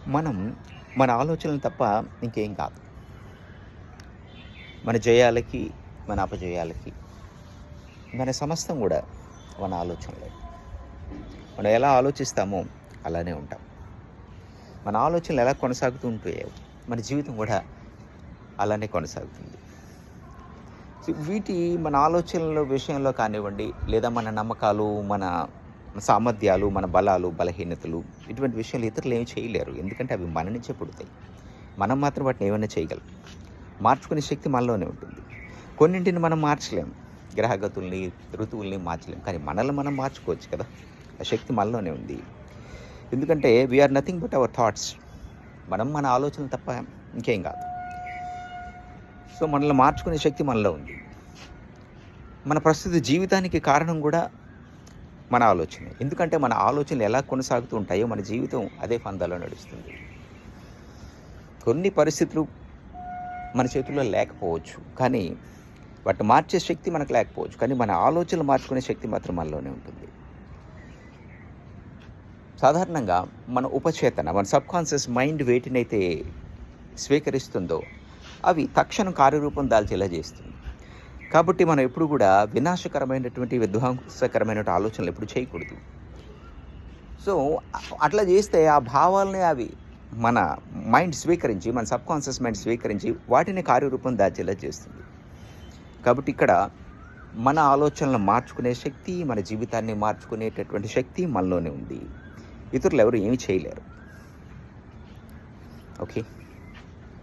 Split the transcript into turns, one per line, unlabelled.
మనం మన ఆలోచనలు తప్ప ఇంకేం కాదు. మన జయాలకి, మన అపజయాలకి, మన సమస్తం గూడా మన ఆలోచనలే. మనం ఎలా ఆలోచిస్తామో అలానే ఉంటాం. మన ఆలోచనలు ఎలా కొనసాగుతూ ఉంటాయో మన జీవితం గూడా అలానే కొనసాగుతుంది. సో, మన ఆలోచనల విషయంలో కానివ్వండి, లేదా మన నమ్మకాలు, మన సామర్థ్యాలు, మన బలాలు, బలహీనతలు ఇటువంటి విషయాలు ఇతరులు ఏమి చేయలేరు. ఎందుకంటే అవి మన నుంచే పుడతాయి. మనం మాత్రం వాటిని ఏమైనా చేయగలం. మార్చుకునే శక్తి మనలోనే ఉంటుంది. కొన్నింటిని మనం మార్చలేం. గ్రహగతుల్ని, ఋతువుల్ని మార్చలేం. కానీ మనల్ని మనం మార్చుకోవచ్చు కదా! ఆ శక్తి మనలోనే ఉంది. ఎందుకంటే are nothing but our thoughts. మనం మన ఆలోచనలు తప్ప ఇంకేం కాదు. సో, మనల్ని మార్చుకునే శక్తి మనలో ఉంది. మన ప్రస్తుత జీవితానికి కారణం కూడా మన ఆలోచనే. ఎందుకంటే మన ఆలోచనలు ఎలా కొనసాగుతూ ఉంటాయో మన జీవితం అదే పందాలో నడుస్తుంది. కొన్ని పరిస్థితులు మన చేతుల్లో లేకపోవచ్చు. కానీ వాటిని మార్చే శక్తి మనకు లేకపోవచ్చు. కానీ మన ఆలోచనలు మార్చుకునే శక్తి మాత్రం మనలోనే ఉంటుంది. సాధారణంగా మన ఉపచేతన, మన సబ్‌కాన్షియస్ మైండ్ వేటినైతే స్వీకరిస్తుందో అవి తక్షణం కార్యరూపం దాల్చేలా చేస్తుంది. కాబట్టి మనం ఎప్పుడు కూడా వినాశకరమైనటువంటి, విధ్వంసకరమైనటువంటి ఆలోచనలు ఎప్పుడు చేయకూడదు. సో, అట్లా చేస్తే ఆ భావాలనే అవి మన మైండ్ స్వీకరించి, మన సబ్‌కాన్షియస్ మైండ్ స్వీకరించి వాటిని కార్యరూపం దాల్చేలా చేస్తుంది. కాబట్టి ఇక్కడ మన ఆలోచనలను మార్చుకునే శక్తి, మన జీవితాన్ని మార్చుకునేటటువంటి శక్తి మనలోనే ఉంది. ఇతరులు ఎవరు ఏమి చేయలేరు. ఓకే.